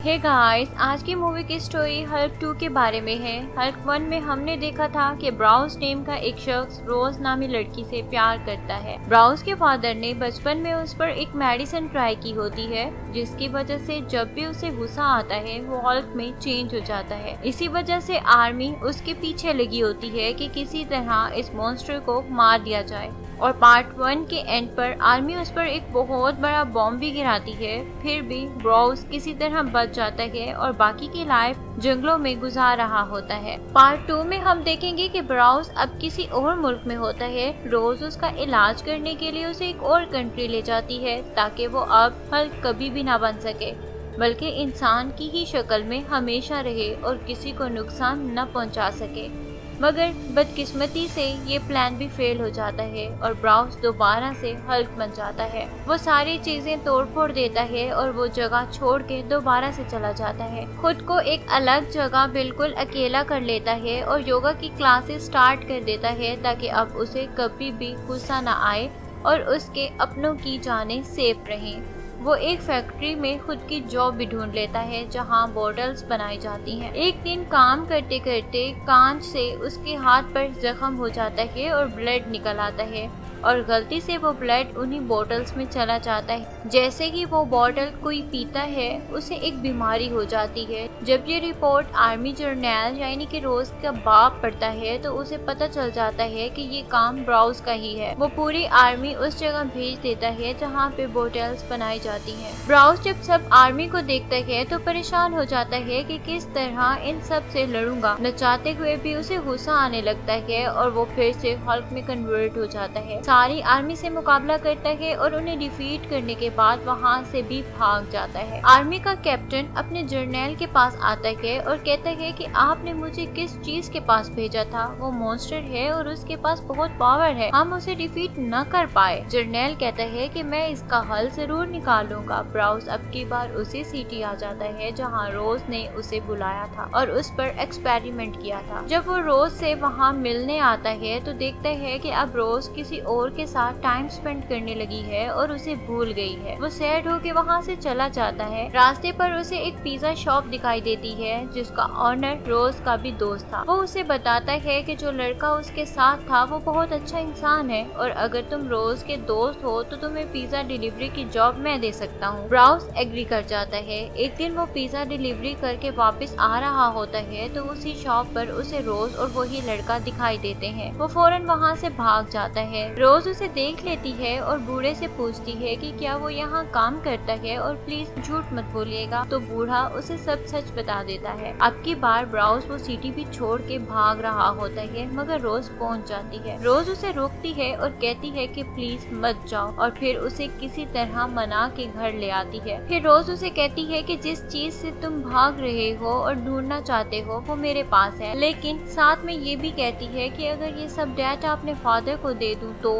Hey guys, आज की movie की स्टोरी हल्क 2 के बारे में है। हल्क 1 में हमने देखा था कि ब्राउस नेम का एक शख्स रोज नामी लड़की से प्यार करता है। ब्राउस के फादर ने बचपन में उस पर एक मेडिसिन ट्राई की होती है, जिसकी वजह से जब भी उसे गुस्सा आता है वो हल्क में चेंज हो जाता है। इसी वजह से आर्मी उसके पीछे लगी होती है कि किसी तरह इस मॉन्स्टर को मार दिया जाए। और पार्ट 1 के एंड पर आर्मी उस पर एक बहुत बड़ा बॉम्ब भी गिराती है। फिर भी ब्राउस किसी तरह बच जाता है और बाकी की लाइफ जंगलों में गुजार रहा होता है। पार्ट 2 में हम देखेंगे कि ब्राउस अब किसी और मुल्क में होता है। रोज उसका इलाज करने के लिए उसे एक और कंट्री ले जाती है ताकि वो अब हल्क कभी भी ना बन सके, बल्कि इंसान की ही शक्ल में हमेशा रहे और किसी को नुकसान न पहुंचा सके। मगर बदकिस्मती से ये प्लान भी फेल हो जाता है और ब्राउस दोबारा से हल्क बन जाता है। वो सारी चीजें तोड़ फोड़ देता है और वो जगह छोड़ के दोबारा से चला जाता है। खुद को एक अलग जगह बिल्कुल अकेला कर लेता है और योगा की क्लासेस स्टार्ट कर देता है ताकि अब उसे कभी भी गुस्सा न आए और उसके अपनों की जानें सेफ रहें। वो एक फैक्ट्री में खुद की जॉब भी ढूंढ लेता है जहां बॉटल्स बनाई जाती हैं। एक दिन काम करते करते कांच से उसके हाथ पर जख्म हो जाता है और ब्लड निकल आता है और गलती से वो ब्लड उन्हीं बॉटल्स में चला जाता है। जैसे ही वो बॉटल कोई पीता है उसे एक बीमारी हो जाती है। जब ये रिपोर्ट आर्मी जर्नल यानी कि रोज का बाप पढ़ता है तो उसे पता चल जाता है कि ये काम ब्राउस का ही है। वो पूरी आर्मी उस जगह भेज देता है जहाँ पे बॉटल्स बनाई जाती हैं। ब्राउस जब सब आर्मी को देखता है तो परेशान हो जाता है कि किस तरह इन सब से लड़ूंगा। न चाहते हुए भी उसे गुस्सा आने लगता है और वो फिर से हल्क में कन्वर्ट हो जाता है। सारी आर्मी से मुकाबला करता है और उन्हें डिफीट करने के बाद वहाँ से भी भाग जाता है। आर्मी का कैप्टन अपने जर्नल के पास आता है और कहता है कि आपने मुझे किस चीज के पास भेजा था, वो मॉन्स्टर है और उसके पास बहुत पावर है, हम उसे डिफीट न कर पाए। जर्नल कहता है कि मैं इसका हल जरूर निकालूंगा। ब्राउस अब की बार उसी सिटी आ जाता है जहाँ रोज ने उसे बुलाया था और उस पर एक्सपेरिमेंट किया था। जब वो रोज से वहाँ मिलने आता है तो देखता है कि अब रोज किसी और के साथ टाइम स्पेंड करने लगी है और उसे भूल गई है। वो सैड होके वहाँ से चला जाता है। रास्ते पर उसे एक पिज्जा शॉप दिखाई देती है जिसका ऑनर रोज का भी दोस्त था। वो उसे बताता है कि जो लड़का उसके साथ था वो बहुत अच्छा इंसान है और अगर तुम रोज के दोस्त हो तो तुम्हें पिज्जा डिलीवरी की जॉब मैं दे सकता हूँ। ब्राउस एग्री कर जाता है। एक दिन वो पिज्जा डिलीवरी करके वापस आ रहा होता है तो उसी शॉप पर उसे रोज और वही लड़का दिखाई देते हैं। वो फौरन वहाँ से भाग जाता है। रोज उसे देख लेती है और बूढ़े से पूछती है कि क्या वो यहाँ काम करता है और प्लीज झूठ मत बोलिएगा। तो बूढ़ा उसे सब सच बता देता है। अब की बार ब्राउस वो सिटी भी छोड़ के भाग रहा होता है मगर रोज पहुँच जाती है। रोज उसे रोकती है और कहती है कि प्लीज मत जाओ और फिर उसे किसी तरह मना के घर ले आती है। फिर रोज उसे कहती है कि जिस चीज से तुम भाग रहे हो और ढूंढना चाहते हो वो मेरे पास है, लेकिन साथ में ये भी कहती है कि अगर ये सब डाटा अपने फादर को दे दूं तो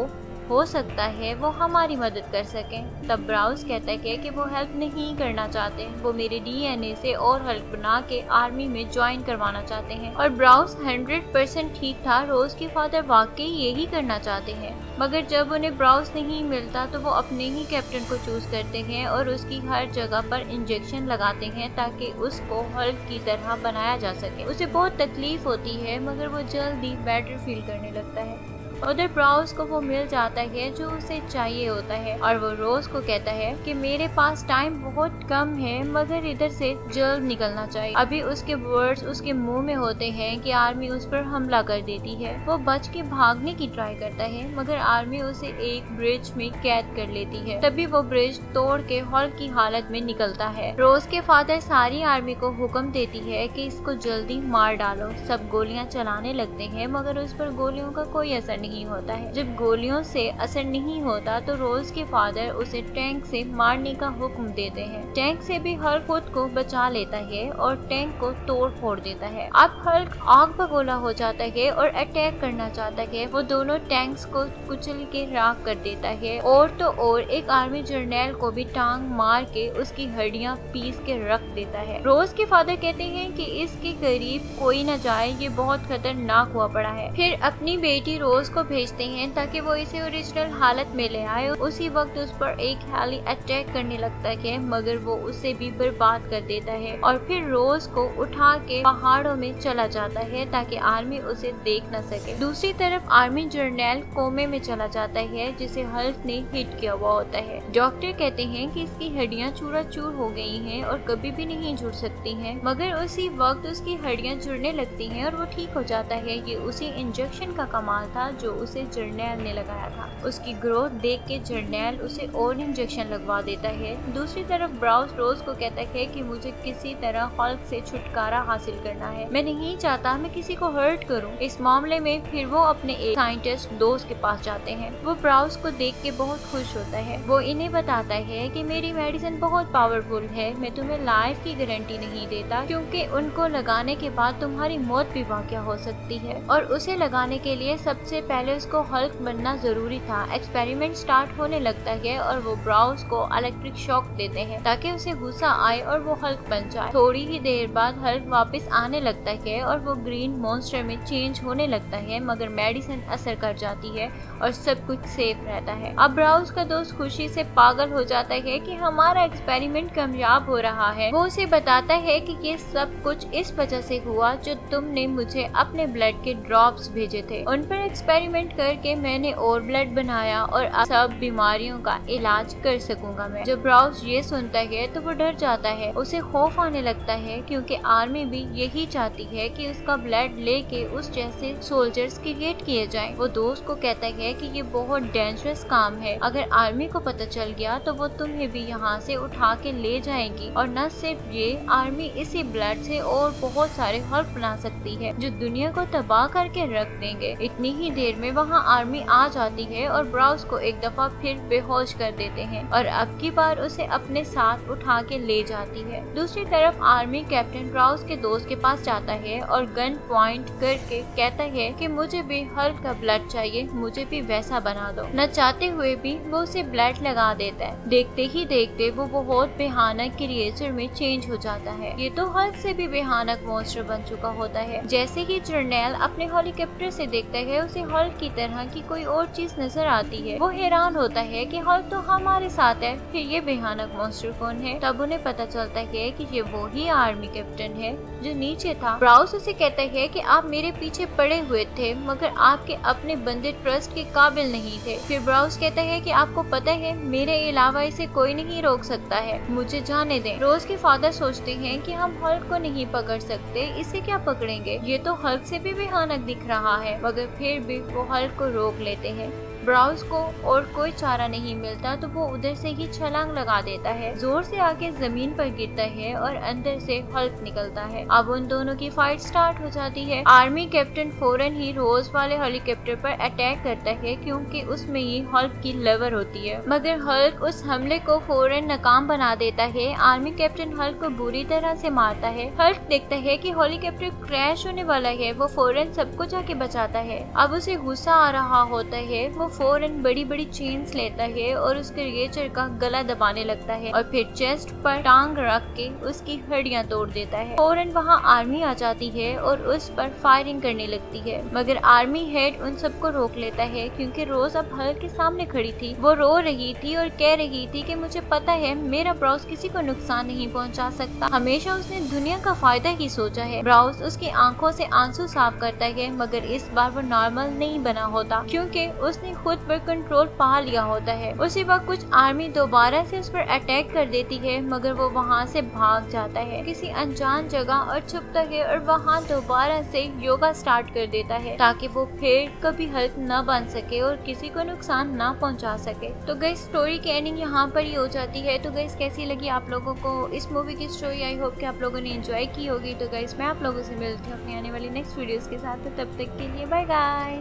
हो सकता है वो हमारी मदद कर सकें। तब ब्राउस कहता है कि वो हेल्प नहीं करना चाहते, वो मेरे डीएनए से और हल्क बना के आर्मी में ज्वाइन करवाना चाहते हैं। और ब्राउस 100% ठीक था। रोज के फादर वाकई यही करना चाहते हैं, मगर जब उन्हें ब्राउस नहीं मिलता तो वो अपने ही कैप्टन को चूज करते हैं और उसकी हर जगह पर इंजेक्शन लगाते हैं ताकि उसको हल्क की तरह बनाया जा सके। उसे बहुत तकलीफ होती है मगर वो जल्दी बेटर फील करने लगता है। उधर ब्राउस को वो मिल जाता है जो उसे चाहिए होता है और वो रोज को कहता है कि मेरे पास टाइम बहुत कम है मगर इधर से जल्द निकलना चाहिए। अभी उसके वर्ड्स उसके मुंह में होते हैं कि आर्मी उस पर हमला कर देती है। वो बच के भागने की ट्राई करता है मगर आर्मी उसे एक ब्रिज में कैद कर लेती है। तभी वो ब्रिज तोड़ के हल्क की हालत में निकलता है। रोज के फादर सारी आर्मी को हुक्म देती है कि इसको जल्दी मार डालो। सब गोलियां चलाने लगते हैं मगर उस पर गोलियों का कोई असर नहीं होता है। जब गोलियों से असर नहीं होता तो रोज के फादर उसे टैंक से मारने का हुक्म देते हैं। टैंक से भी हल्क खुद को बचा लेता है और टैंक को तोड़ फोड़ देता है। अब हल्क आग बगोला हो जाता है और अटैक करना चाहता है। वो दोनों टैंक्स को कुचल के राख कर देता है और तो और एक आर्मी जर्नल को भी टांग मार के उसकी हड्डियां पीस के रख देता है। रोज के फादर कहते हैं कि इसके करीब कोई न जाए, ये बहुत खतरनाक हुआ पड़ा है। फिर अपनी बेटी रोज को को भेजते हैं ताकि वो इसे ओरिजिनल हालत में ले आए। उसी वक्त उस पर एक हेली अटैक करने लगता है मगर वो उसे भी बर्बाद कर देता है और फिर रोज को उठा के पहाड़ों में चला जाता है ताकि आर्मी उसे देख न सके। दूसरी तरफ आर्मी जर्नैल कोमे में चला जाता है जिसे हल्क ने हिट किया हुआ होता है। डॉक्टर कहते हैं कि इसकी हड्डियां चूर हो गई हैं और कभी भी नहीं जुड़ सकती हैं, मगर उसी वक्त उसकी हड्डियां जुड़ने लगती हैं और वो ठीक हो जाता है। ये उसी इंजेक्शन का कमाल था जो उसे जर्नैल ने लगाया था। उसकी ग्रोथ देख के जर्नैल उसे और इंजेक्शन लगवा देता है। दूसरी तरफ ब्राउस रोज को कहता है कि मुझे किसी तरह हल्क से छुटकारा हासिल करना है, मैं नहीं चाहता मैं किसी को हर्ट करूं। इस मामले में फिर वो अपने एक साइंटिस्ट दोस्त के पास जाते हैं। वो ब्राउस को देख के बहुत खुश होता है। वो इन्हें बताता है कि मेरी मेडिसिन बहुत पावरफुल है, मैं तुम्हें लाइफ की गारंटी नहीं देता क्योंकि उनको लगाने के बाद तुम्हारी मौत भी वाक़या हो सकती है और उसे लगाने के लिए सबसे पहले उसको हल्क बनना जरूरी था। एक्सपेरिमेंट स्टार्ट होने लगता है और वो ब्राउस को इलेक्ट्रिक शॉक देते हैं ताकि उसे गुस्सा आए और वो हल्क बन जाए। थोड़ी ही देर बाद हल्क वापस आने लगता है और वो ग्रीन मॉन्स्टर में चेंज होने लगता है मगर मेडिसिन असर कर जाती है और सब कुछ सेफ रहता है। अब ब्राउस का दोस्त खुशी से पागल हो जाता है कि हमारा एक्सपेरिमेंट कामयाब हो रहा है। वो उसे बताता है कि ये सब कुछ इस वजह से हुआ जो तुमने मुझे अपने ब्लड के ड्रॉप्स भेजे थे। उन पर एक्सपेरिमेंट करके मैंने और ब्लड बनाया और अब सब बीमारियों का इलाज कर सकूंगा मैं। जब ब्राउस ये सुनता है तो वो डर जाता है, उसे खौफ आने लगता है क्योंकि आर्मी भी यही चाहती है कि उसका ब्लड लेके उस जैसे सोल्जर्स क्रिएट किए जाएं। वो दोस्त को कहता है कि ये बहुत डेंजरस काम है, अगर आर्मी को पता चल गया तो वो तुम्हें भी यहाँ से उठा के ले जाएगी और न सिर्फ ये, आर्मी इसी ब्लड से और बहुत सारे हल्क बना सकती है जो दुनिया को तबाह करके रख देंगे। इतनी ही देर में वहाँ आर्मी आ जाती है और ब्राउस को एक दफा फिर बेहोश कर देते हैं और अब की बार उसे अपने साथ उठा के ले जाती है। दूसरी तरफ आर्मी कैप्टन ब्राउस के दोस्त के पास जाता है और गन पॉइंट करके कहता है कि मुझे भी हल्क का ब्लड चाहिए, मुझे भी वैसा बना दो। न चाहते हुए भी वो उसे ब्लड लगा देता है। देखते ही देखते वो बहुत भयानक क्रिएचर में चेंज हो जाता है। ये तो हल्क से भी भयानक मॉन्स्टर बन चुका होता है। जैसे ही जर्नैल अपने हेलीकॉप्टर से देखता है उसे हल्क की तरह की कोई और चीज नजर आती है। वो हैरान होता है कि हल्क तो हमारे साथ है, फिर ये भयानक मॉन्स्टर कौन है। तब उन्हें पता चलता है कि ये वो ही आर्मी कैप्टन है जो नीचे था। ब्राउस उसे कहता है कि आप मेरे पीछे पड़े हुए थे मगर आपके अपने बंदे ट्रस्ट के काबिल नहीं थे। फिर ब्राउस कहता है कि आपको पता है मेरे अलावा इसे कोई नहीं रोक सकता है, मुझे जाने दें। रोज के फादर सोचते हैं कि हम हल्क को नहीं पकड़ सकते, इसे क्या पकड़ेंगे, ये तो हल्क से भी भयानक दिख रहा है, मगर फिर भी वो हल्क को रोक लेते हैं। ब्राउस को और कोई चारा नहीं मिलता तो वो उधर से ही छलांग लगा देता है, जोर से आके जमीन पर गिरता है और अंदर से हल्क निकलता है। अब उन दोनों की फाइट स्टार्ट हो जाती है। आर्मी कैप्टन फौरन ही रोज वाले हेलीकॉप्टर पर अटैक करता है क्योंकि उसमें ही हल्क की लेवर होती है, मगर हल्क उस हमले को फौरन नाकाम बना देता है। आर्मी कैप्टन हल्क को बुरी तरह से मारता है। हल्क देखता है कि हेलीकॉप्टर क्रैश होने वाला है, वो फौरन सबको जाके बचाता है। अब उसे गुस्सा आ रहा होता है, वो फौरन बड़ी बड़ी चेन्स लेता है और उस क्रिएचर का गला दबाने लगता है और फिर चेस्ट पर टांग रख के उसकी हड्डियां तोड़ देता है। फौरन वहाँ आर्मी आ जाती है और उस पर फायरिंग करने लगती है, मगर आर्मी हेड उन सबको रोक लेता है क्योंकि रोज अब हल्क के सामने खड़ी थी। वो रो रही थी और कह रही थी कि मुझे पता है मेरा ब्राउस किसी को नुकसान नहीं पहुँचा सकता, हमेशा उसने दुनिया का फायदा ही सोचा है। ब्राउस उसकी आंखों से आंसू साफ करता है मगर इस बार वो नॉर्मल नहीं बना होता क्योंकि उसने खुद पर कंट्रोल पा लिया होता है। उसी वक्त कुछ आर्मी दोबारा से उस पर अटैक कर देती है मगर वो वहाँ से भाग जाता है किसी अनजान जगह और छुपता है और वहाँ दोबारा से योगा स्टार्ट कर देता है ताकि वो फिर कभी हल्क न बन सके और किसी को नुकसान न पहुँचा सके। तो गाइस स्टोरी की एंडिंग यहाँ पर ही हो जाती है। तो गाइस कैसी लगी आप लोगों को इस मूवी की स्टोरी? आई होप कि आप लोगों ने एंजॉय की होगी। तो गाइस मैं आप लोगों से मिलती हूँ अपनी आने वाली नेक्स्ट वीडियोस के साथ, तो तब तक के लिए बाय गाइस।